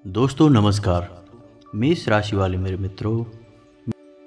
दोस्तों नमस्कार। मेष राशि वाले मेरे मित्रों,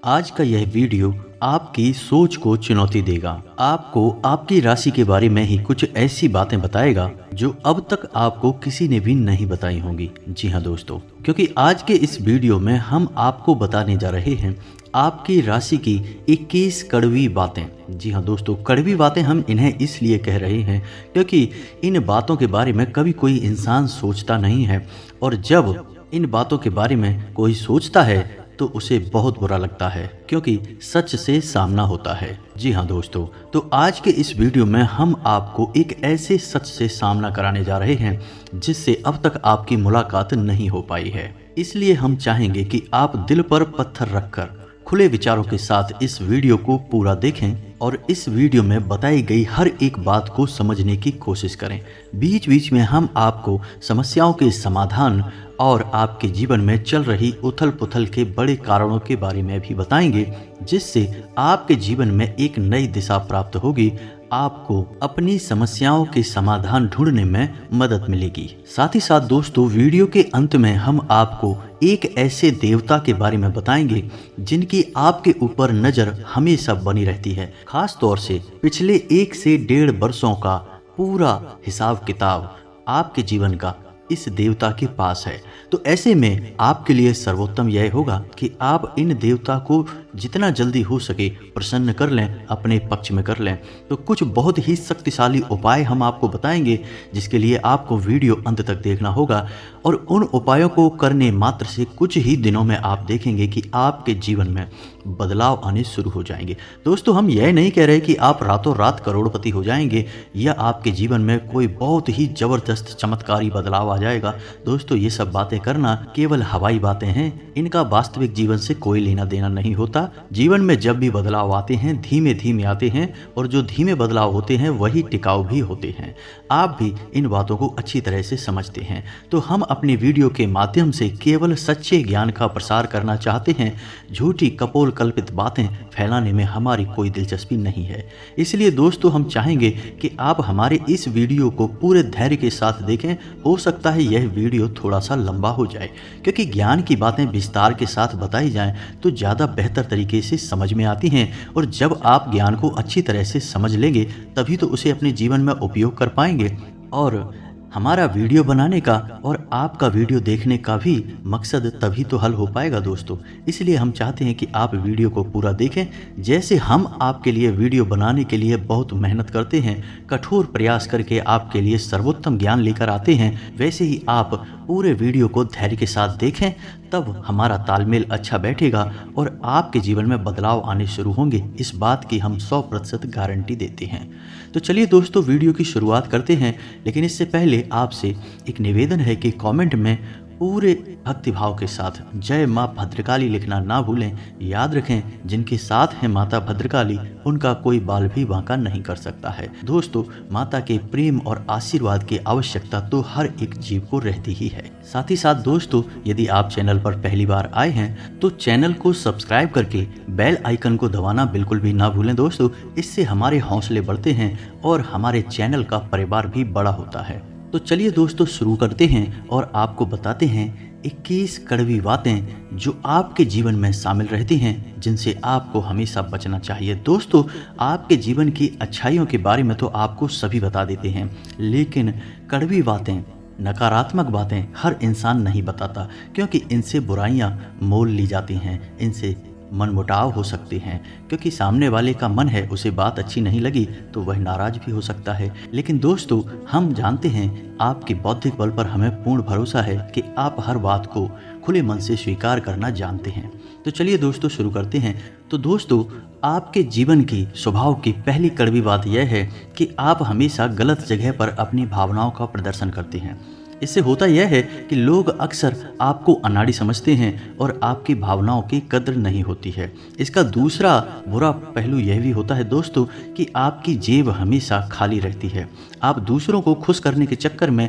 आज का यह वीडियो आपकी सोच को चुनौती देगा। आपको आपकी राशि के बारे में ही कुछ ऐसी बातें बताएगा जो अब तक आपको किसी ने भी नहीं बताई होंगी। जी हाँ दोस्तों, क्योंकि आज के इस वीडियो में हम आपको बताने जा रहे हैं आपकी राशि की 21 कड़वी बातें। जी हाँ दोस्तों, कड़वी बातें हम इन्हें इसलिए कह रहे हैं क्योंकि इन बातों के बारे में कभी कोई इंसान सोचता नहीं है, और जब इन बातों के बारे में कोई सोचता है तो उसे बहुत बुरा लगता है, क्योंकि सच से सामना होता है। जी हाँ दोस्तों, तो आज के इस वीडियो में हम आपको एक ऐसे सच से सामना कराने जा रहे हैं जिससे अब तक आपकी मुलाकात नहीं हो पाई है। इसलिए हम चाहेंगे कि आप दिल पर पत्थर रखकर खुले विचारों के साथ इस वीडियो को पूरा देखें और इस वीडियो में बताई गई हर एक बात को समझने की कोशिश करें। बीच बीच में हम आपको समस्याओं के समाधान और आपके जीवन में चल रही उथल पुथल के बड़े कारणों के बारे में भी बताएंगे, जिससे आपके जीवन में एक नई दिशा प्राप्त होगी। आपको अपनी समस्याओं के समाधान ढूंढने में मदद मिलेगी। साथ ही साथ दोस्तों, वीडियो के अंत में हम आपको एक ऐसे देवता के बारे में बताएंगे जिनकी आपके ऊपर नजर हमेशा बनी रहती है। खास तौर से पिछले 1 से 1.5 वर्षों का पूरा हिसाब किताब आपके जीवन का इस देवता के पास है। तो ऐसे में आपके लिए सर्वोत्तम यह होगा कि आप इन देवता को जितना जल्दी हो सके प्रसन्न कर लें, अपने पक्ष में कर लें। तो कुछ बहुत ही शक्तिशाली उपाय हम आपको बताएंगे, जिसके लिए आपको वीडियो अंत तक देखना होगा, और उन उपायों को करने मात्र से कुछ ही दिनों में आप देखेंगे कि आपके जीवन में बदलाव आने शुरू हो जाएंगे। दोस्तों, हम यह नहीं कह रहे कि आप रातों रात करोड़पति हो जाएंगे या आपके जीवन में कोई बहुत ही जबरदस्त चमत्कारी बदलाव आ जाएगा। दोस्तों, ये सब बातें करना केवल हवाई बातें हैं, इनका वास्तविक जीवन से कोई लेना देना नहीं होता। जीवन में जब भी बदलाव आते हैं धीमे धीमे आते हैं, और जो धीमे बदलाव होते हैं वही टिकाऊ भी होते हैं। आप भी इन बातों को अच्छी तरह से समझते हैं। तो हम अपने वीडियो के माध्यम से केवल सच्चे ज्ञान का प्रसार करना चाहते हैं। झूठी कपोल कल्पित बातें फैलाने में हमारी कोई दिलचस्पी नहीं है। इसलिए दोस्तों, हम चाहेंगे कि आप हमारे इस वीडियो को पूरे धैर्य के साथ देखें। हो सकता है यह वीडियो थोड़ा सा लंबा हो जाए, क्योंकि ज्ञान की बातें विस्तार के साथ बताई जाएं तो ज़्यादा बेहतर तरीके से समझ में आती हैं, और जब आप ज्ञान को अच्छी तरह से समझ लेंगे तभी तो उसे अपने जीवन में उपयोग कर पाएंगे। और हमारा वीडियो बनाने का और आपका वीडियो देखने का भी मकसद तभी तो हल हो पाएगा दोस्तों। इसलिए हम चाहते हैं कि आप वीडियो को पूरा देखें। जैसे हम आपके लिए वीडियो बनाने के लिए बहुत मेहनत करते हैं, कठोर प्रयास करके आपके लिए सर्वोत्तम ज्ञान लेकर आते हैं, वैसे ही आप पूरे वीडियो को धैर्य के साथ देखें, तब हमारा तालमेल अच्छा बैठेगा और आपके जीवन में बदलाव आने शुरू होंगे। इस बात की हम 100% गारंटी देते हैं। तो चलिए दोस्तों, वीडियो की शुरुआत करते हैं, लेकिन इससे पहले आपसे एक निवेदन है कि कमेंट में पूरे भक्तिभाव के साथ जय माँ भद्रकाली लिखना ना भूलें। याद रखें, जिनके साथ है माता भद्रकाली उनका कोई बाल भी बांका नहीं कर सकता है। दोस्तों, माता के प्रेम और आशीर्वाद की आवश्यकता तो हर एक जीव को रहती ही है। साथ ही साथ दोस्तों, यदि आप चैनल पर पहली बार आए हैं तो चैनल को सब्सक्राइब करके बेल आइकन को दबाना बिल्कुल भी ना भूलें दोस्तों। इससे हमारे हौसले बढ़ते हैं और हमारे चैनल का परिवार भी बड़ा होता है। तो चलिए दोस्तों, शुरू करते हैं और आपको बताते हैं 21 कड़वी बातें जो आपके जीवन में शामिल रहती हैं, जिनसे आपको हमेशा बचना चाहिए। दोस्तों, आपके जीवन की अच्छाइयों के बारे में तो आपको सभी बता देते हैं, लेकिन कड़वी बातें, नकारात्मक बातें हर इंसान नहीं बताता, क्योंकि इनसे बुराइयां मोल ली जाती हैं, इनसे मनमुटाव हो सकते हैं, क्योंकि सामने वाले का मन है उसे बात अच्छी नहीं लगी तो वह नाराज भी हो सकता है। लेकिन दोस्तों, हम जानते हैं आपके बौद्धिक बल पर हमें पूर्ण भरोसा है कि आप हर बात को खुले मन से स्वीकार करना जानते हैं। तो चलिए दोस्तों, शुरू करते हैं। तो दोस्तों, आपके जीवन की स्वभाव की पहली कड़वी बात यह है कि आप हमेशा गलत जगह पर अपनी भावनाओं का प्रदर्शन करते हैं। इससे होता यह है कि लोग अक्सर आपको अनाड़ी समझते हैं और आपकी भावनाओं की कद्र नहीं होती है। इसका दूसरा बुरा पहलू यह भी होता है दोस्तों कि आपकी जेब हमेशा खाली रहती है। आप दूसरों को खुश करने के चक्कर में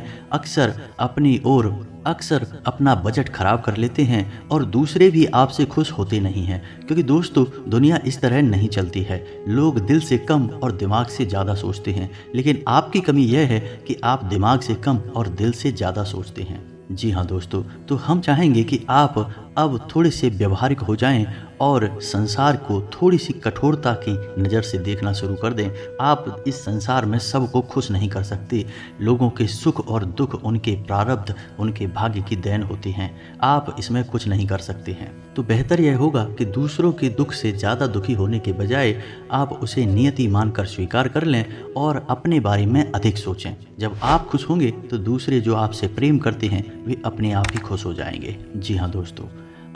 अक्सर अपना बजट खराब कर लेते हैं और दूसरे भी आपसे खुश होते नहीं हैं, क्योंकि दोस्तों दुनिया इस तरह नहीं चलती है। लोग दिल से कम और दिमाग से ज़्यादा सोचते हैं, लेकिन आपकी कमी यह है कि आप दिमाग से कम और दिल से ज़्यादा सोचते हैं। जी हाँ दोस्तों, तो हम चाहेंगे कि आप अब थोड़े से व्यवहारिक हो जाएं और संसार को थोड़ी सी कठोरता की नज़र से देखना शुरू कर दें। आप इस संसार में सबको खुश नहीं कर सकते। लोगों के सुख और दुख उनके प्रारब्ध, उनके भाग्य की देन होती हैं। आप इसमें कुछ नहीं कर सकते हैं। तो बेहतर यह होगा कि दूसरों के दुख से ज़्यादा दुखी होने के बजाय आप उसे नियति मानकर स्वीकार कर लें और अपने बारे में अधिक सोचें। जब आप खुश होंगे तो दूसरे जो आपसे प्रेम करते हैं वे अपने आप ही खुश हो जाएंगे। जी हाँ दोस्तों,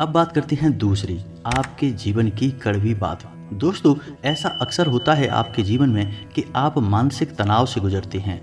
अब बात करते हैं दूसरी, आपके जीवन की कड़वी बात। दोस्तों, ऐसा अक्सर होता है आपके जीवन में कि आप मानसिक तनाव से गुजरते हैं,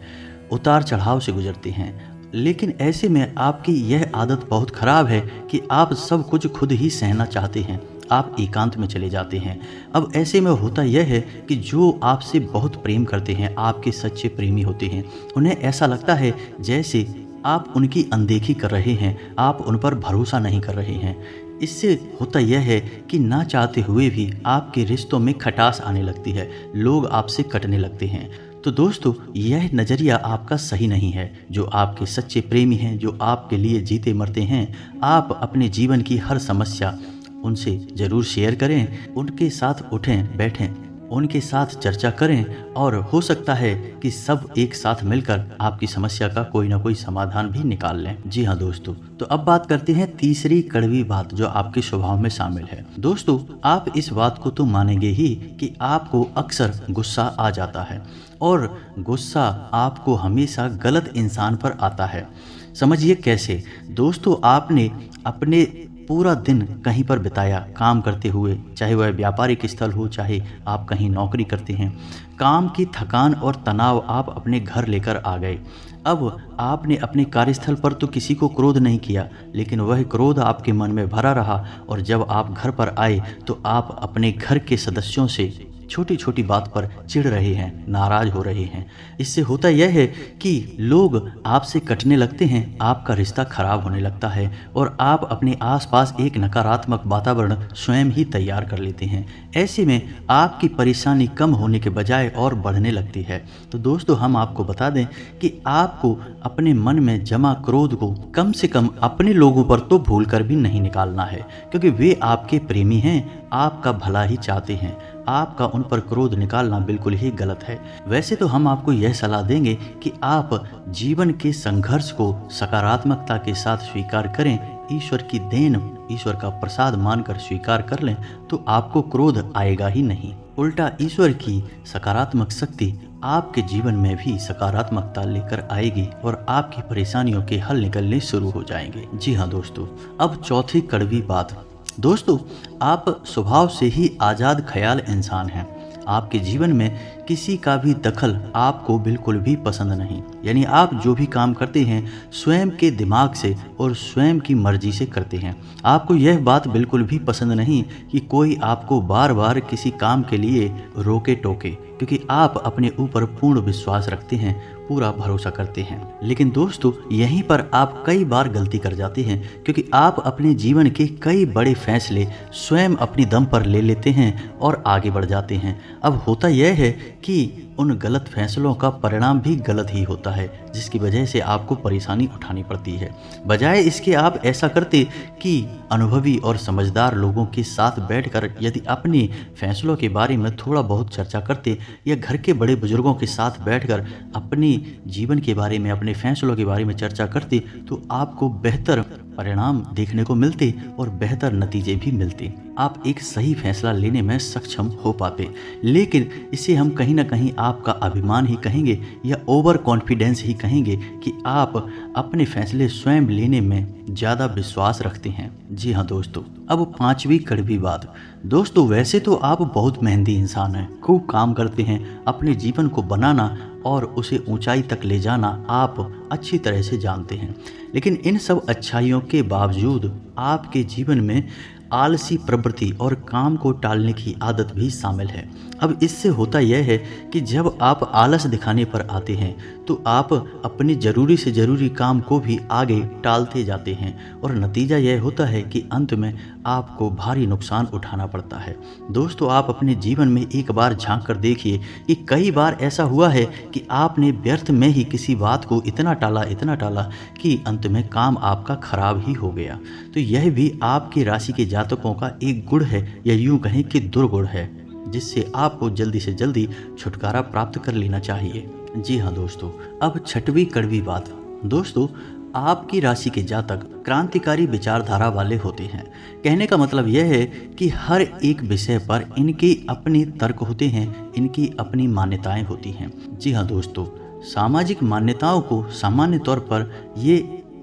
उतार चढ़ाव से गुजरते हैं, लेकिन ऐसे में आपकी यह आदत बहुत खराब है कि आप सब कुछ खुद ही सहना चाहते हैं। आप एकांत में चले जाते हैं। अब ऐसे में होता यह है कि जो आपसे बहुत प्रेम करते हैं, आपके सच्चे प्रेमी होते हैं, उन्हें ऐसा लगता है जैसे आप उनकी अनदेखी कर रहे हैं, आप उन पर भरोसा नहीं कर रहे हैं। इससे होता यह है कि ना चाहते हुए भी आपके रिश्तों में खटास आने लगती है, लोग आपसे कटने लगते हैं। तो दोस्तों, यह नज़रिया आपका सही नहीं है। जो आपके सच्चे प्रेमी हैं, जो आपके लिए जीते मरते हैं, आप अपने जीवन की हर समस्या उनसे ज़रूर शेयर करें, उनके साथ उठें बैठें, उनके साथ चर्चा करें और हो सकता है कि सब एक साथ मिलकर आपकी समस्या का कोई ना कोई समाधान भी निकाल लें। जी हाँ दोस्तों, तो अब बात करते हैं तीसरी कड़वी बात जो आपके स्वभाव में शामिल है। दोस्तों, आप इस बात को तो मानेंगे ही कि आपको अक्सर गुस्सा आ जाता है और गुस्सा आपको हमेशा गलत इंसान पर आता है। समझिए कैसे। दोस्तों, आपने अपने पूरा दिन कहीं पर बिताया काम करते हुए, चाहे वह व्यापारिक स्थल हो, चाहे आप कहीं नौकरी करते हैं। काम की थकान और तनाव आप अपने घर लेकर आ गए। अब आपने अपने कार्यस्थल पर तो किसी को क्रोध नहीं किया, लेकिन वह क्रोध आपके मन में भरा रहा और जब आप घर पर आए तो आप अपने घर के सदस्यों से छोटी छोटी बात पर चिढ़ रहे हैं, नाराज हो रहे हैं। इससे होता यह है कि लोग आपसे कटने लगते हैं, आपका रिश्ता खराब होने लगता है और आप अपने आसपास एक नकारात्मक वातावरण स्वयं ही तैयार कर लेते हैं। ऐसे में आपकी परेशानी कम होने के बजाय और बढ़ने लगती है। तो दोस्तों, हम आपको बता दें कि आपको अपने मन में जमा क्रोध को कम से कम अपने लोगों पर तो भूल कर भी नहीं निकालना है, क्योंकि वे आपके प्रेमी हैं, आपका भला ही चाहते हैं। आपका उन पर क्रोध निकालना बिल्कुल ही गलत है। वैसे तो हम आपको यह सलाह देंगे कि आप जीवन के संघर्ष को सकारात्मकता के साथ स्वीकार करें, ईश्वर की देन, ईश्वर का प्रसाद मानकर स्वीकार कर लें, तो आपको क्रोध आएगा ही नहीं। उल्टा ईश्वर की सकारात्मक शक्ति आपके जीवन में भी सकारात्मकता लेकर आएगी और आपकी परेशानियों के हल निकलने शुरू हो जाएंगे। जी हाँ दोस्तों, अब चौथी कड़वी बात। दोस्तों, आप स्वभाव से ही आज़ाद ख्याल इंसान हैं। आपके जीवन में किसी का भी दखल आपको बिल्कुल भी पसंद नहीं। यानी आप जो भी काम करते हैं स्वयं के दिमाग से और स्वयं की मर्जी से करते हैं। आपको यह बात बिल्कुल भी पसंद नहीं कि कोई आपको बार बार किसी काम के लिए रोके टोके, क्योंकि आप अपने ऊपर पूर्ण विश्वास रखते हैं, पूरा भरोसा करते हैं। लेकिन दोस्तों, यहीं पर आप कई बार गलती कर जाते हैं, क्योंकि आप अपने जीवन के कई बड़े फैसले स्वयं अपनी दम पर ले लेते हैं और आगे बढ़ जाते हैं। अब होता यह है कि उन गलत फैसलों का परिणाम भी गलत ही होता है, जिसकी वजह से आपको परेशानी उठानी पड़ती है। बजाय इसके आप ऐसा करते कि अनुभवी और समझदार लोगों के साथ बैठकर यदि अपने फैसलों के बारे में थोड़ा बहुत चर्चा करते, या घर के बड़े बुजुर्गों के साथ बैठकर अपने जीवन के बारे में, अपने फैसलों के बारे में चर्चा करते, तो आपको बेहतर परिणाम देखने को मिलते और बेहतर नतीजे भी मिलते। आप एक सही फैसला लेने में सक्षम हो पाते। लेकिन इसे हम कहीं ना कहीं आपका अभिमान ही कहेंगे या ओवर कॉन्फिडेंस ही कहेंगे कि आप अपने फैसले स्वयं लेने में ज़्यादा विश्वास रखते हैं। जी हाँ दोस्तों, अब पांचवी कड़वी बात। दोस्तों, वैसे तो आप बहुत मेहनती इंसान हैं, खूब काम करते हैं। अपने जीवन को बनाना और उसे ऊंचाई तक ले जाना आप अच्छी तरह से जानते हैं। लेकिन इन सब अच्छाइयों के बावजूद आपके जीवन में आलसी प्रवृत्ति और काम को टालने की आदत भी शामिल है। अब इससे होता यह है कि जब आप आलस दिखाने पर आते हैं तो आप अपने ज़रूरी से ज़रूरी काम को भी आगे टालते जाते हैं और नतीजा यह होता है कि अंत में आपको भारी नुकसान उठाना पड़ता है। दोस्तों, आप अपने जीवन में एक बार झांक कर देखिए कि कई बार ऐसा हुआ है कि आपने व्यर्थ में ही किसी बात को इतना टाला कि अंत में काम आपका खराब ही हो गया। तो यह भी आपकी राशि के जातकों का एक गुण है, या यूं कहें कि दुर्गुण है, जिससे आपको जल्दी से जल्दी छुटकारा प्राप्त कर लेना चाहिए। जी हाँ दोस्तों, अब छठवीं कड़वी बात। दोस्तों, आपकी राशि के जातक क्रांतिकारी विचारधारा वाले होते हैं। कहने का मतलब यह है कि हर एक विषय पर इनके अपने तर्क होते हैं, इनकी अपनी मान्यताएं होती हैं। जी हाँ दोस्तों, सामाजिक मान्यताओं को सामान्य तौर पर ये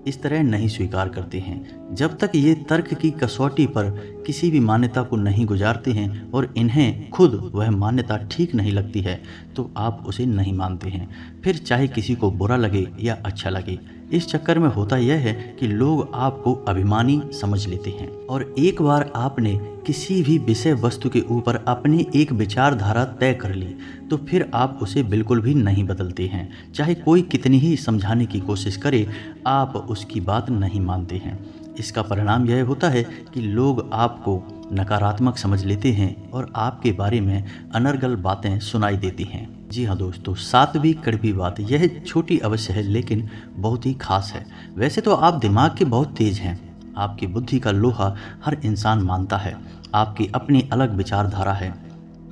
इस तरह नहीं स्वीकार करते हैं जब तक ये तर्क की कसौटी पर किसी भी मान्यता को नहीं गुजारते हैं और इन्हें खुद वह मान्यता ठीक नहीं लगती है तो आप उसे नहीं मानते हैं, फिर चाहे किसी को बुरा लगे या अच्छा लगे। इस चक्कर में होता यह है कि लोग आपको अभिमानी समझ लेते हैं और एक बार आपने किसी भी विषय वस्तु के ऊपर अपनी एक विचारधारा तय कर ली तो फिर आप उसे बिल्कुल भी नहीं बदलते हैं। चाहे कोई कितनी ही समझाने की कोशिश करे, आप उसकी बात नहीं मानते हैं। इसका परिणाम यह होता है कि लोग आपको नकारात्मक समझ लेते हैं और आपके बारे में अनर्गल बातें सुनाई देती हैं। जी हाँ दोस्तों, सातवीं कड़वी बात। यह छोटी अवश्य है लेकिन बहुत ही खास है। वैसे तो आप दिमाग के बहुत तेज हैं, आपकी बुद्धि का लोहा हर इंसान मानता है, आपकी अपनी अलग विचारधारा है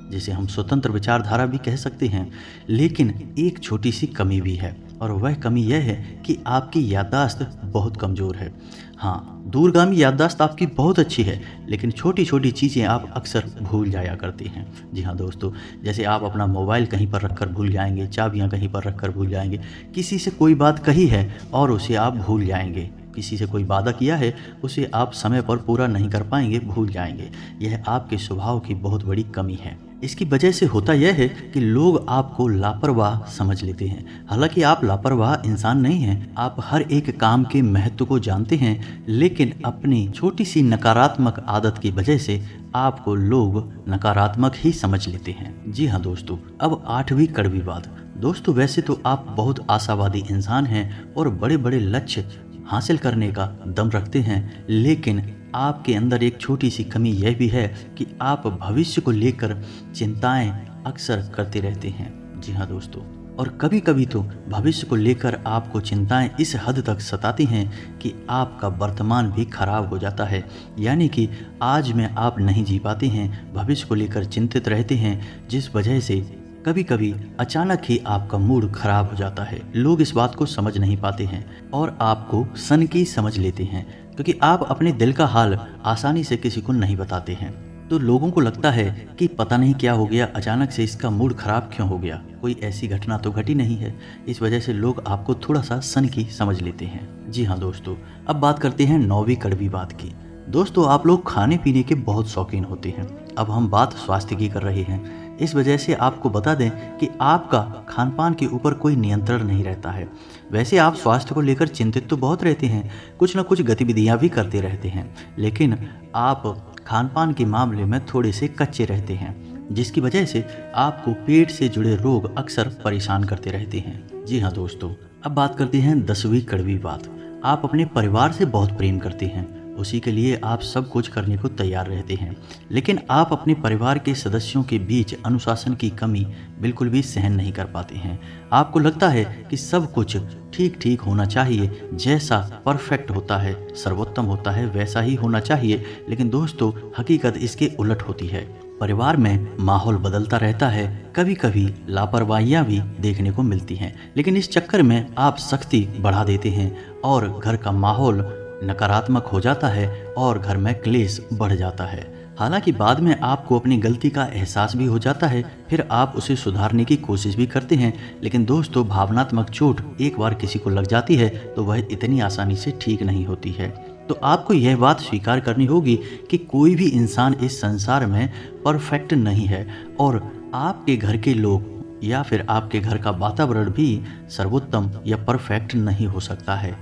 जिसे हम स्वतंत्र विचारधारा भी कह सकते हैं। लेकिन एक छोटी सी कमी भी है और वह कमी यह है कि आपकी याददाश्त बहुत कमज़ोर है। हाँ, दूरगामी याददाश्त आपकी बहुत अच्छी है लेकिन छोटी छोटी चीज़ें आप अक्सर भूल जाया करते हैं। जी हाँ दोस्तों, जैसे आप अपना मोबाइल कहीं पर रखकर भूल जाएंगे, चाबियाँ कहीं पर रखकर भूल जाएंगे, किसी से कोई बात कही है और उसे आप भूल जाएंगे, किसी से कोई वादा किया है उसे आप समय पर पूरा नहीं कर पाएंगे, भूल जाएंगे। यह आपके स्वभाव की बहुत बड़ी कमी है। इसकी वजह से होता यह है कि लोग आपको लापरवाह समझ लेते हैं। हालांकि आप लापरवाह इंसान नहीं हैं, आप हर एक काम के महत्व को जानते हैं, लेकिन अपनी छोटी सी नकारात्मक आदत की वजह से आपको लोग नकारात्मक ही समझ लेते हैं। जी हाँ दोस्तों, अब आठवीं कड़वी बात। दोस्तों, वैसे तो आप बहुत आशावादी इंसान हैं और बड़े बड़े लक्ष्य हासिल करने का दम रखते हैं, लेकिन आपके अंदर एक छोटी सी कमी यह भी है कि आप भविष्य को लेकर चिंताएं अक्सर करते रहते हैं। जी हाँ दोस्तों, और कभी कभी तो भविष्य को लेकर आपको चिंताएं इस हद तक सताती हैं कि आपका वर्तमान भी खराब हो जाता है। यानी कि आज में आप नहीं जी पाते हैं, भविष्य को लेकर चिंतित रहते हैं, जिस वजह से कभी कभी अचानक ही आपका मूड खराब हो जाता है। लोग इस बात को समझ नहीं पाते हैं और आपको सनकी समझ लेते हैं क्योंकि आप अपने दिल का हाल आसानी से किसी को नहीं बताते हैं। तो लोगों को लगता है कि पता नहीं क्या हो गया, अचानक से इसका मूड खराब क्यों हो गया, कोई ऐसी घटना तो घटी नहीं है। इस वजह से लोग आपको थोड़ा सा सनकी समझ लेते हैं। जी हाँ दोस्तों, अब बात करते हैं नौवीं कड़वी बात की। दोस्तों, आप लोग खाने पीने के बहुत शौकीन होते हैं। अब हम बात स्वास्थ्य की कर रहे हैं। इस वजह से आपको बता दें कि आपका खान पान के ऊपर कोई नियंत्रण नहीं रहता है। वैसे आप स्वास्थ्य को लेकर चिंतित तो बहुत रहते हैं, कुछ न कुछ गतिविधियां भी करते रहते हैं, लेकिन आप खान पान के मामले में थोड़े से कच्चे रहते हैं, जिसकी वजह से आपको पेट से जुड़े रोग अक्सर परेशान करते रहते हैं। जी हाँ दोस्तों, अब बात करते हैं 10वीं कड़वी बात। आप अपने परिवार से बहुत प्रेम करते हैं, उसी के लिए आप सब कुछ करने को तैयार रहते हैं, लेकिन आप अपने परिवार के सदस्यों के बीच अनुशासन की कमी बिल्कुल भी सहन नहीं कर पाते हैं। आपको लगता है कि सब कुछ ठीक ठीक होना चाहिए, जैसा परफेक्ट होता है, सर्वोत्तम होता है, वैसा ही होना चाहिए। लेकिन दोस्तों, हकीकत इसके उलट होती है। परिवार में माहौल बदलता रहता है, कभी कभी लापरवाहियां भी देखने को मिलती हैं, लेकिन इस चक्कर में आप सख्ती बढ़ा देते हैं और घर का माहौल नकारात्मक हो जाता है और घर में क्लेश बढ़ जाता है। हालांकि बाद में आपको अपनी गलती का एहसास भी हो जाता है, फिर आप उसे सुधारने की कोशिश भी करते हैं, लेकिन दोस्तों, भावनात्मक चोट एक बार किसी को लग जाती है तो वह इतनी आसानी से ठीक नहीं होती है। तो आपको यह बात स्वीकार करनी होगी कि कोई भी इंसान इस संसार में परफेक्ट नहीं है और आपके घर के लोग या फिर आपके घर का वातावरण भी सर्वोत्तम या परफेक्ट नहीं हो सकता है।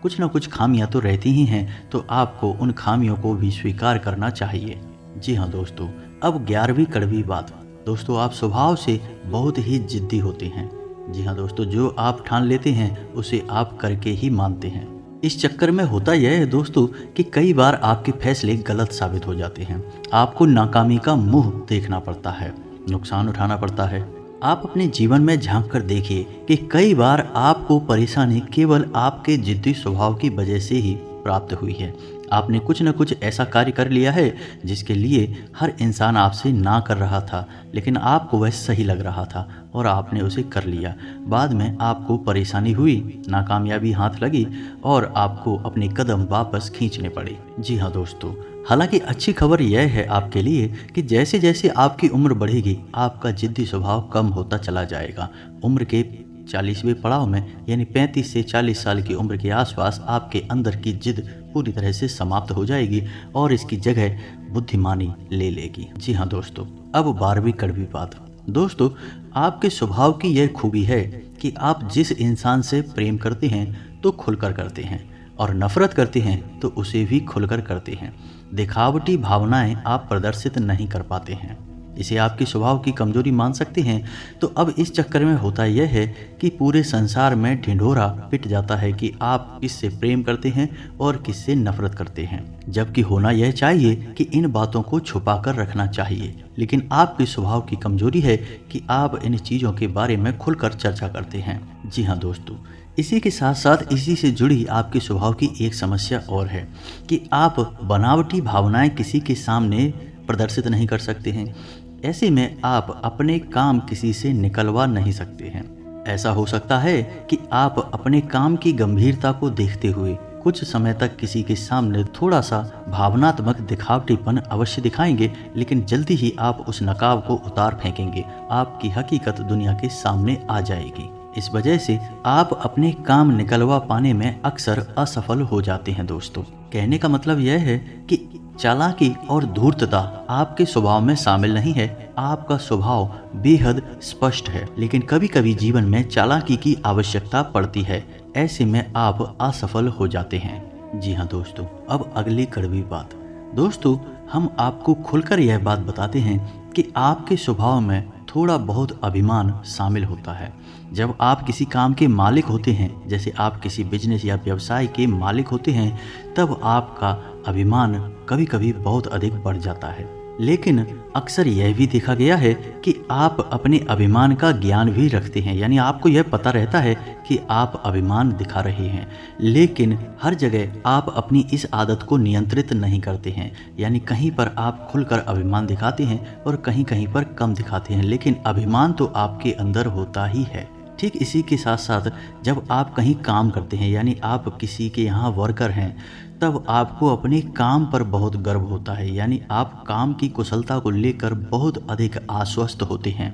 कुछ ना कुछ खामियां तो रहती ही हैं, तो आपको उन खामियों को भी स्वीकार करना चाहिए। जी हाँ दोस्तों, अब 11वीं कड़वी बात। दोस्तों, आप स्वभाव से बहुत ही जिद्दी होते हैं। जी हाँ दोस्तों, जो आप ठान लेते हैं उसे आप करके ही मानते हैं। इस चक्कर में होता यह है दोस्तों कि कई बार आपके फैसले गलत साबित हो जाते हैं। आपको नाकामी का मुंह देखना पड़ता है, नुकसान उठाना पड़ता है। आप अपने जीवन में झांक कर देखिए कि कई बार आपको परेशानी केवल आपके जिद्दी स्वभाव की वजह से ही प्राप्त हुई है। आपने कुछ न कुछ ऐसा कार्य कर लिया है जिसके लिए हर इंसान आपसे ना कर रहा था, लेकिन आपको वह सही लग रहा था और आपने उसे कर लिया। बाद में आपको परेशानी हुई, नाकामयाबी हाथ लगी और आपको अपने कदम वापस खींचने पड़े। जी हाँ दोस्तों, हालांकि अच्छी खबर यह है आपके लिए कि जैसे जैसे आपकी उम्र बढ़ेगी, आपका जिद्दी स्वभाव कम होता चला जाएगा। उम्र के 40वें पड़ाव में यानी 35 से 40 साल की उम्र के आसपास आपके अंदर की जिद पूरी तरह से समाप्त हो जाएगी और इसकी जगह बुद्धिमानी ले लेगी। जी हाँ दोस्तों, अब 12वीं कड़वी बात। दोस्तों, आपके स्वभाव की यह खूबी है कि आप जिस इंसान से प्रेम करते हैं तो खुलकर करते हैं और नफरत करते हैं तो उसे भी खुलकर करते हैं। दिखावटी भावनाएं आप प्रदर्शित नहीं कर पाते हैं। इसे आपके स्वभाव की कमजोरी मान सकते हैं। तो अब इस चक्कर में होता यह है कि पूरे संसार में ढिंढोरा पिट जाता है कि आप किससे प्रेम करते हैं और किससे नफरत करते हैं, जबकि होना यह चाहिए कि इन बातों को छुपा कर रखना चाहिए। लेकिन आपके स्वभाव की कमजोरी है कि आप इन चीज़ों के बारे में खुलकर चर्चा करते हैं। जी हाँ दोस्तों, इसी के साथ साथ इसी से जुड़ी आपके स्वभाव की एक समस्या और है कि आप बनावटी भावनाएं किसी के सामने प्रदर्शित नहीं कर सकते हैं। ऐसे में आप अपने काम किसी से निकलवा नहीं सकते हैं। ऐसा हो सकता है कि आप अपने काम की गंभीरता को देखते हुए कुछ समय तक किसी के सामने थोड़ा सा भावनात्मक दिखावटीपन अवश्य दिखाएंगे, लेकिन जल्दी ही आप उस नकाब को उतार फेंकेंगे। आपकी हकीकत दुनिया के सामने आ जाएगी। इस वजह से आप अपने काम निकलवा पाने में अक्सर असफल हो जाते हैं। दोस्तों, कहने का मतलब यह है कि चालाकी और धूर्तता आपके स्वभाव में शामिल नहीं है। आपका स्वभाव बेहद स्पष्ट है, लेकिन कभी कभी जीवन में चालाकी की आवश्यकता पड़ती है। ऐसे में आप असफल हो जाते हैं। जी हाँ दोस्तों, अब अगली कड़वी बात। दोस्तों, हम आपको खुलकर यह बात बताते हैं कि आपके स्वभाव में थोड़ा बहुत अभिमान शामिल होता है। जब आप किसी काम के मालिक होते हैं, जैसे आप किसी बिजनेस या व्यवसाय के मालिक होते हैं, तब आपका अभिमान कभी कभी बहुत अधिक बढ़ जाता है। लेकिन अक्सर यह भी देखा गया है कि आप अपने अभिमान का ज्ञान भी रखते हैं, यानी आपको यह पता रहता है कि आप अभिमान दिखा रहे हैं, लेकिन हर जगह आप अपनी इस आदत को नियंत्रित नहीं करते हैं। यानी कहीं पर आप खुलकर अभिमान दिखाते हैं और कहीं कहीं पर कम दिखाते हैं, लेकिन अभिमान तो आपके अंदर होता ही है। ठीक इसी के साथ साथ जब आप कहीं काम करते हैं, यानी आप किसी के यहाँ वर्कर हैं, तब आपको अपने काम पर बहुत गर्व होता है। यानी आप काम की कुशलता को लेकर बहुत अधिक आश्वस्त होते हैं।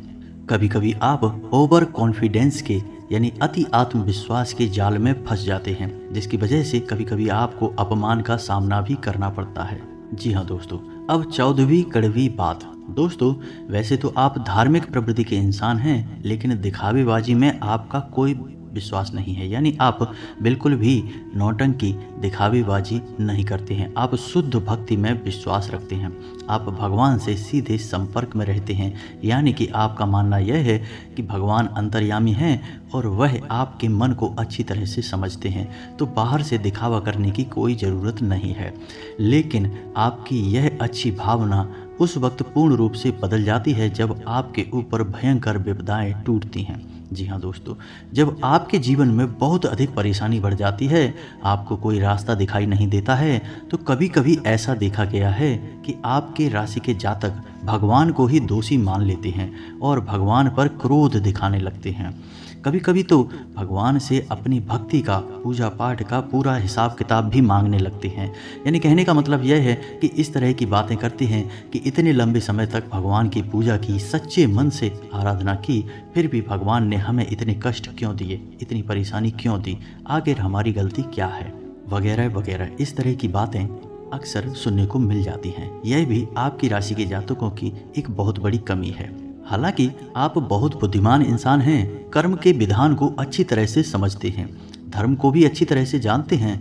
कभी कभी आप ओवर कॉन्फिडेंस के यानी अति आत्मविश्वास के जाल में फंस जाते हैं, जिसकी वजह से कभी कभी आपको अपमान का सामना भी करना पड़ता है। जी हाँ दोस्तों, अब 14वीं कड़वी बात। दोस्तों, वैसे तो आप धार्मिक प्रवृत्ति के इंसान हैं, लेकिन दिखावेबाजी में आपका कोई विश्वास नहीं है। यानी आप बिल्कुल भी नौटंकी दिखावेबाजी नहीं करते हैं। आप शुद्ध भक्ति में विश्वास रखते हैं। आप भगवान से सीधे संपर्क में रहते हैं। यानी कि आपका मानना यह है कि भगवान अंतर्यामी हैं और वह आपके मन को अच्छी तरह से समझते हैं, तो बाहर से दिखावा करने की कोई ज़रूरत नहीं है। लेकिन आपकी यह अच्छी भावना उस वक्त पूर्ण रूप से बदल जाती है जब आपके ऊपर भयंकर विपदाएं टूटती हैं। जी हाँ दोस्तों, जब आपके जीवन में बहुत अधिक परेशानी बढ़ जाती है, आपको कोई रास्ता दिखाई नहीं देता है, तो कभी कभी ऐसा देखा गया है कि आपके राशि के जातक भगवान को ही दोषी मान लेते हैं और भगवान पर क्रोध दिखाने लगते हैं। कभी कभी तो भगवान से अपनी भक्ति का, पूजा पाठ का पूरा हिसाब किताब भी मांगने लगते हैं। यानी कहने का मतलब यह है कि इस तरह की बातें करते हैं कि इतने लंबे समय तक भगवान की पूजा की, सच्चे मन से आराधना की, फिर भी भगवान ने हमें इतने कष्ट क्यों दिए, इतनी परेशानी क्यों दी, आखिर हमारी गलती क्या है, वगैरह वगैरह। इस तरह की बातें अक्सर सुनने को मिल जाती हैं। यह भी आपकी राशि के जातकों की एक बहुत बड़ी कमी है। हालांकि आप बहुत बुद्धिमान इंसान हैं, कर्म के विधान को अच्छी तरह से समझते हैं, धर्म को भी अच्छी तरह से जानते हैं,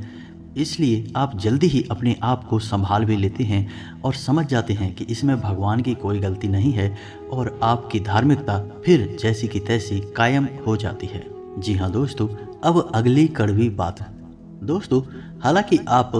इसलिए आप जल्दी ही अपने आप को संभाल भी लेते हैं और समझ जाते हैं कि इसमें भगवान की कोई गलती नहीं है और आपकी धार्मिकता फिर जैसी की तैसी कायम हो जाती है। जी हाँ दोस्तों, अब अगली कड़वी बात। दोस्तों, हालांकि आप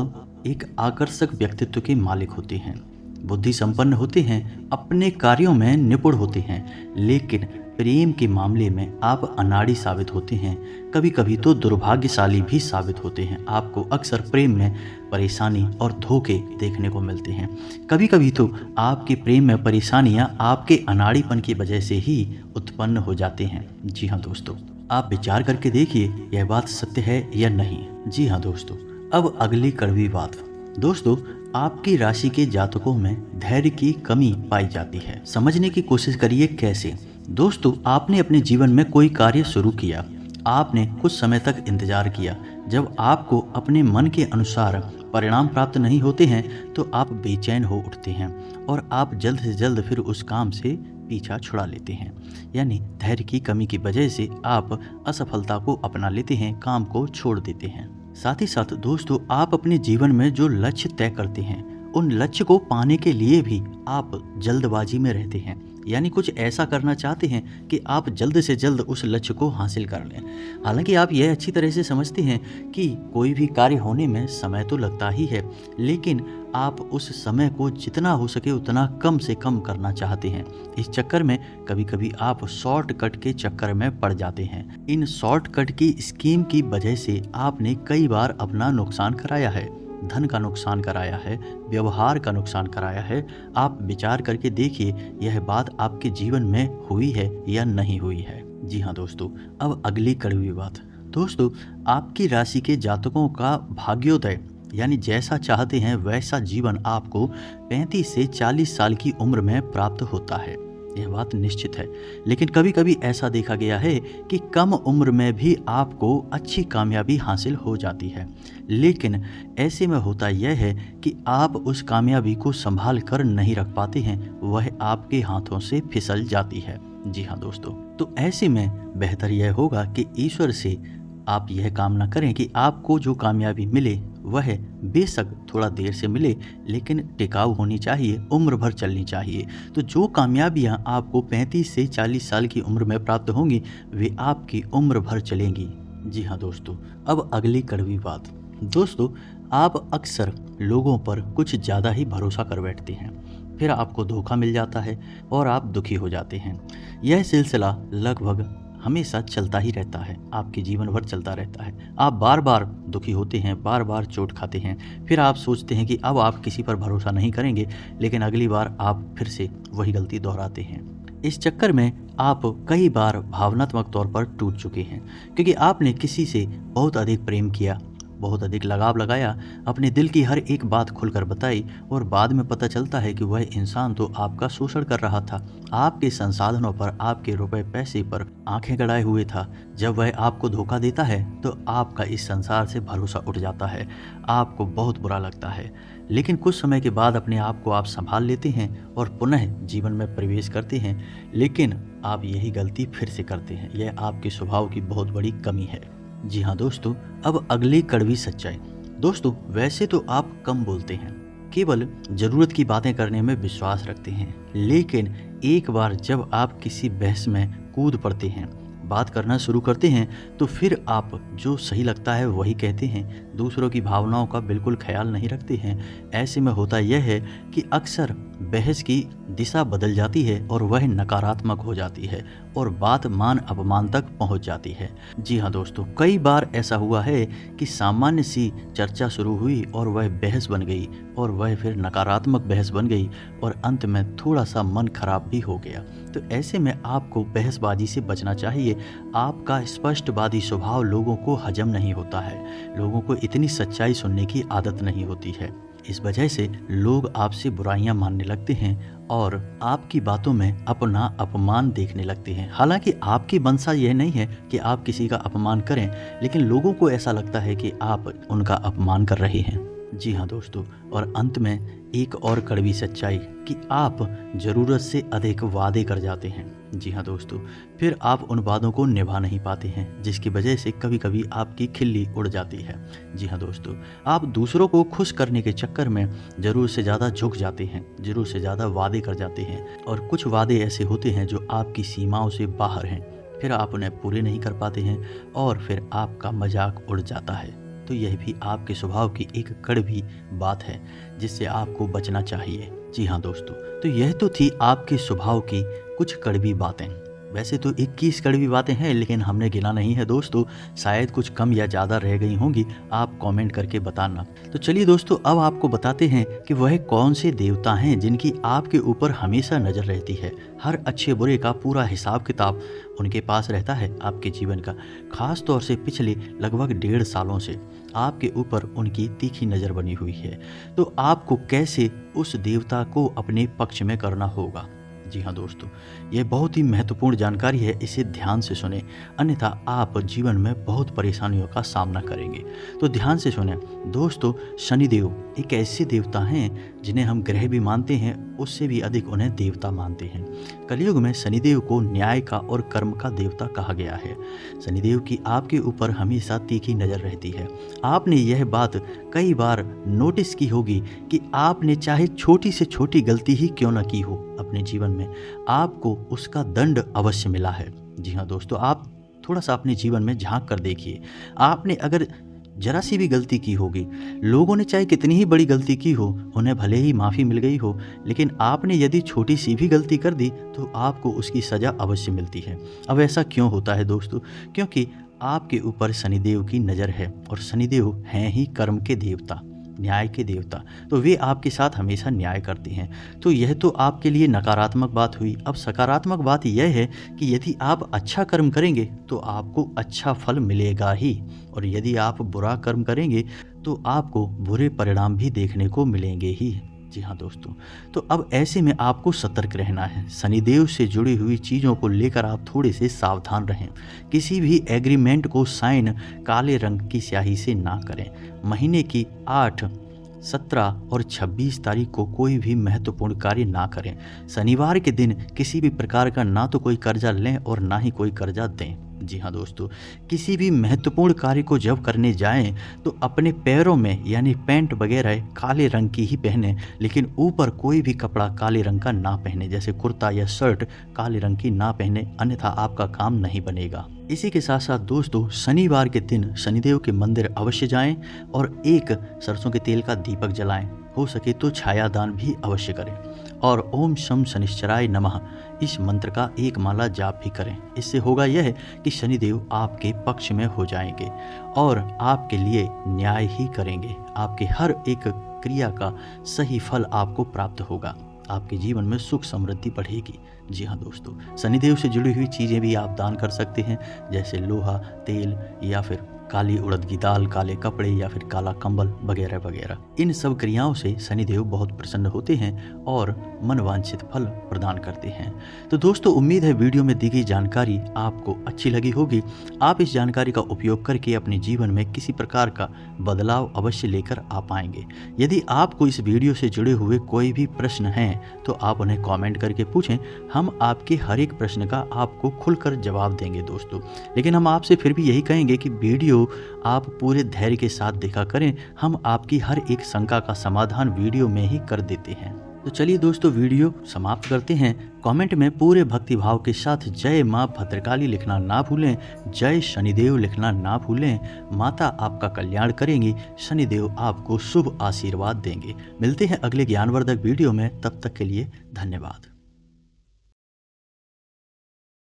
एक आकर्षक व्यक्तित्व के मालिक होते हैं, बुद्धि संपन्न होते हैं, अपने कार्यों में निपुण होते हैं, लेकिन प्रेम के मामले में आप अनाड़ी साबित होते हैं, कभी कभी तो दुर्भाग्यशाली भी साबित होते हैं। आपको अक्सर प्रेम में परेशानी और धोखे देखने को मिलते हैं। कभी कभी तो आपके प्रेम में परेशानियां आपके अनाड़ीपन की वजह से ही उत्पन्न हो जाते हैं। जी हाँ दोस्तों, आप विचार करके देखिए यह बात सत्य है या नहीं। जी हाँ दोस्तों, अब अगली कड़वी बात। दोस्तों, आपकी राशि के जातकों में धैर्य की कमी पाई जाती है। समझने की कोशिश करिए कैसे। दोस्तों, आपने अपने जीवन में कोई कार्य शुरू किया, आपने कुछ समय तक इंतजार किया। जब आपको अपने मन के अनुसार परिणाम प्राप्त नहीं होते हैं तो आप बेचैन हो उठते हैं और आप जल्द से जल्द फिर उस काम से पीछा छुड़ा लेते हैं। यानी धैर्य की कमी की वजह से आप असफलता को अपना लेते हैं, काम को छोड़ देते हैं। साथ ही साथ दोस्तों, आप अपने जीवन में जो लक्ष्य तय करते हैं उन लक्ष्य को पाने के लिए भी आप जल्दबाजी में रहते हैं। यानी कुछ ऐसा करना चाहते हैं कि आप जल्द से जल्द उस लक्ष्य को हासिल कर लें। हालांकि आप यह अच्छी तरह से समझते हैं कि कोई भी कार्य होने में समय तो लगता ही है, लेकिन आप उस समय को जितना हो सके उतना कम से कम करना चाहते हैं। इस चक्कर में कभी कभी आप शॉर्टकट के चक्कर में पड़ जाते हैं। इन शॉर्टकट की स्कीम की वजह से आपने कई बार अपना नुकसान कराया है, धन का नुकसान कराया है, व्यवहार का नुकसान कराया है। आप विचार करके देखिए यह बात आपके जीवन में हुई है या नहीं हुई है। जी हाँ दोस्तों, अब अगली कड़वी बात। दोस्तों, आपकी राशि के जातकों का भाग्योदय यानी जैसा चाहते हैं वैसा जीवन आपको 35 से 40 साल की उम्र में प्राप्त होता है, यह बात निश्चित है। लेकिन कभी कभी ऐसा देखा गया है कि कम उम्र में भी आपको अच्छी कामयाबी हासिल हो जाती है, लेकिन ऐसे में होता यह है कि आप उस कामयाबी को संभाल कर नहीं रख पाते हैं, वह आपके हाथों से फिसल जाती है। जी हाँ दोस्तों, तो ऐसे में बेहतर यह होगा कि ईश्वर से आप यह कामना करें कि आपको जो कामयाबी मिले वह बेशक थोड़ा देर से मिले, लेकिन टिकाऊ होनी चाहिए, उम्र भर चलनी चाहिए। तो जो कामयाबियां आपको 35 से 40 साल की उम्र में प्राप्त होंगी वे आपकी उम्र भर चलेंगी। जी हाँ दोस्तों, अब अगली कड़वी बात। दोस्तों, आप अक्सर लोगों पर कुछ ज़्यादा ही भरोसा कर बैठते हैं, फिर आपको धोखा मिल जाता है और आप दुखी हो जाते हैं। यह सिलसिला लगभग हमेशा चलता ही रहता है, आपके जीवन भर चलता रहता है। आप बार बार दुखी होते हैं, बार बार चोट खाते हैं, फिर आप सोचते हैं कि अब आप किसी पर भरोसा नहीं करेंगे, लेकिन अगली बार आप फिर से वही गलती दोहराते हैं। इस चक्कर में आप कई बार भावनात्मक तौर पर टूट चुके हैं, क्योंकि आपने किसी से बहुत अधिक प्रेम किया, बहुत अधिक लगाव लगाया, अपने दिल की हर एक बात खुलकर बताई और बाद में पता चलता है कि वह इंसान तो आपका शोषण कर रहा था, आपके संसाधनों पर, आपके रुपए पैसे पर आंखें गड़ाए हुए था। जब वह आपको धोखा देता है तो आपका इस संसार से भरोसा उठ जाता है, आपको बहुत बुरा लगता है। लेकिन कुछ समय के बाद अपने आप को आप संभाल लेते हैं और पुनः जीवन में प्रवेश करते हैं, लेकिन आप यही गलती फिर से करते हैं। यह आपके स्वभाव की बहुत बड़ी कमी है। जी हाँ दोस्तों, अब अगली कड़वी सच्चाई। दोस्तों, वैसे तो आप कम बोलते हैं, केवल ज़रूरत की बातें करने में विश्वास रखते हैं, लेकिन एक बार जब आप किसी बहस में कूद पड़ते हैं, बात करना शुरू करते हैं, तो फिर आप जो सही लगता है वही कहते हैं, दूसरों की भावनाओं का बिल्कुल ख्याल नहीं रखते हैं। ऐसे में होता यह है कि अक्सर बहस की दिशा बदल जाती है और वह नकारात्मक हो जाती है और बात मान अपमान तक पहुंच जाती है। जी हाँ दोस्तों, कई बार ऐसा हुआ है कि सामान्य सी चर्चा शुरू हुई और वह बहस बन गई और वह फिर नकारात्मक बहस बन गई और अंत में थोड़ा सा मन खराब भी हो गया। तो ऐसे में आपको बहसबाजी से बचना चाहिए। आपका स्पष्टवादी स्वभाव लोगों को हजम नहीं होता है, लोगों को इतनी सच्चाई सुनने की आदत नहीं होती है। इस वजह से लोग आपसे बुराइयां मानने लगते हैं और आपकी बातों में अपना अपमान देखने लगते हैं। हालांकि आपकी मंशा यह नहीं है कि आप किसी का अपमान करें, लेकिन लोगों को ऐसा लगता है कि आप उनका अपमान कर रहे हैं। जी हाँ दोस्तों, और अंत में एक और कड़वी सच्चाई कि आप ज़रूरत से अधिक वादे कर जाते हैं। जी हाँ दोस्तों, फिर आप उन वादों को निभा नहीं पाते हैं, जिसकी वजह से कभी कभी आपकी खिल्ली उड़ जाती है। जी हाँ दोस्तों, आप दूसरों को खुश करने के चक्कर में ज़रूर से ज़्यादा झुक जाते हैं, ज़रूर से ज़्यादा वादे कर जाते हैं, और कुछ वादे ऐसे होते हैं जो आपकी सीमाओं से बाहर हैं, फिर आप उन्हें पूरे नहीं कर पाते हैं और फिर आपका मजाक उड़ जाता है। तो यह भी आपके स्वभाव की एक कड़वी बात है जिससे आपको बचना चाहिए। जी हाँ दोस्तों, तो यह तो थी आपके स्वभाव की कुछ कड़वी बातें। वैसे तो 21 कड़वी बातें हैं, लेकिन हमने गिना नहीं है दोस्तों, शायद कुछ कम या ज़्यादा रह गई होंगी, आप कमेंट करके बताना। तो चलिए दोस्तों, अब आपको बताते हैं कि वह कौन से देवता हैं जिनकी आपके ऊपर हमेशा नज़र रहती है। हर अच्छे बुरे का पूरा हिसाब किताब उनके पास रहता है आपके जीवन का। खास तौर से पिछले लगभग 1.5 सालों से आपके ऊपर उनकी तीखी नज़र बनी हुई है। तो आपको कैसे उस देवता को अपने पक्ष में करना होगा। जी हाँ दोस्तों, यह बहुत ही महत्वपूर्ण जानकारी है, इसे ध्यान से सुने, अन्यथा आप जीवन में बहुत परेशानियों का सामना करेंगे। तो ध्यान से सुने दोस्तों, शनिदेव एक ऐसे देवता हैं जिन्हें हम ग्रह भी मानते हैं, उससे भी अधिक उन्हें देवता मानते हैं। कलयुग में शनिदेव को न्याय का और कर्म का देवता कहा गया है। शनिदेव की आपके ऊपर हमेशा तीखी नज़र रहती है। आपने यह बात कई बार नोटिस की होगी कि आपने चाहे छोटी से छोटी गलती ही क्यों न की हो अपने जीवन में, आपको उसका दंड अवश्य मिला है। जी हाँ दोस्तों, आप थोड़ा सा अपने जीवन में झांक कर देखिए। आपने अगर जरा सी भी गलती की होगी, लोगों ने चाहे कितनी ही बड़ी गलती की हो, उन्हें भले ही माफ़ी मिल गई हो, लेकिन आपने यदि छोटी सी भी गलती कर दी तो आपको उसकी सज़ा अवश्य मिलती है। अब ऐसा क्यों होता है दोस्तों? क्योंकि आपके ऊपर शनिदेव की नज़र है, और शनिदेव हैं ही कर्म के देवता, न्याय के देवता, तो वे आपके साथ हमेशा न्याय करते हैं। तो यह तो आपके लिए नकारात्मक बात हुई। अब सकारात्मक बात यह है कि यदि आप अच्छा कर्म करेंगे तो आपको अच्छा फल मिलेगा ही, और यदि आप बुरा कर्म करेंगे तो आपको बुरे परिणाम भी देखने को मिलेंगे ही। जी हाँ दोस्तों, तो अब ऐसे में आपको सतर्क रहना है। शनिदेव से जुड़ी हुई चीज़ों को लेकर आप थोड़े से सावधान रहें। किसी भी एग्रीमेंट को साइन काले रंग की स्याही से ना करें। महीने की 8, 17 और 26 तारीख को कोई भी महत्वपूर्ण कार्य ना करें। शनिवार के दिन किसी भी प्रकार का ना तो कोई कर्जा लें और ना ही कोई कर्जा दें। जी हाँ दोस्तों, किसी भी महत्वपूर्ण कार्य को जब करने जाएं तो अपने पैरों में यानी पैंट वगैरह काले रंग की ही पहने, लेकिन ऊपर कोई भी कपड़ा काले रंग का ना पहने, जैसे कुर्ता या शर्ट काले रंग की ना पहने, अन्यथा आपका काम नहीं बनेगा। इसी के साथ साथ दोस्तों, शनिवार के दिन शनिदेव के मंदिर अवश्य जाएं और एक सरसों के तेल का दीपक जलाएं। हो सके तो छायादान भी अवश्य करें, और ओम शम शनिश्चराय नमः इस मंत्र का एक माला जाप भी करें। इससे होगा यह कि शनिदेव आपके पक्ष में हो जाएंगे और आपके लिए न्याय ही करेंगे। आपके हर एक क्रिया का सही फल आपको प्राप्त होगा। आपके जीवन में सुख समृद्धि बढ़ेगी। जी हाँ दोस्तों, शनिदेव से जुड़ी हुई चीज़ें भी आप दान कर सकते हैं, जैसे लोहा, तेल या फिर काली उड़द की दाल, काले कपड़े या फिर काला कंबल वगैरह वगैरह। इन सब क्रियाओं से शनिदेव बहुत प्रसन्न होते हैं और मनवांछित फल प्रदान करते हैं। तो दोस्तों, उम्मीद है वीडियो में दी गई जानकारी आपको अच्छी लगी होगी। आप इस जानकारी का उपयोग करके अपने जीवन में किसी प्रकार का बदलाव अवश्य लेकर आ पाएंगे। यदि आपको इस वीडियो से जुड़े हुए कोई भी प्रश्न हैं तो आप उन्हें कमेंट करके पूछें। हम आपके हर एक प्रश्न का आपको खुलकर जवाब देंगे दोस्तों। लेकिन हम आपसे फिर भी यही कहेंगे कि वीडियो आप पूरे धैर्य के साथ देखा करें। हम आपकी हर एक शंका का समाधान वीडियो में ही कर देते हैं। तो चलिए दोस्तों, वीडियो समाप्त करते हैं। कमेंट में पूरे भक्तिभाव के साथ जय माँ भद्रकाली लिखना ना भूलें, जय शनिदेव लिखना ना भूलें। माता आपका कल्याण करेंगी, शनिदेव आपको शुभ आशीर्वाद देंगे। मिलते हैं अगले ज्ञानवर्धक वीडियो में, तब तक के लिए धन्यवाद।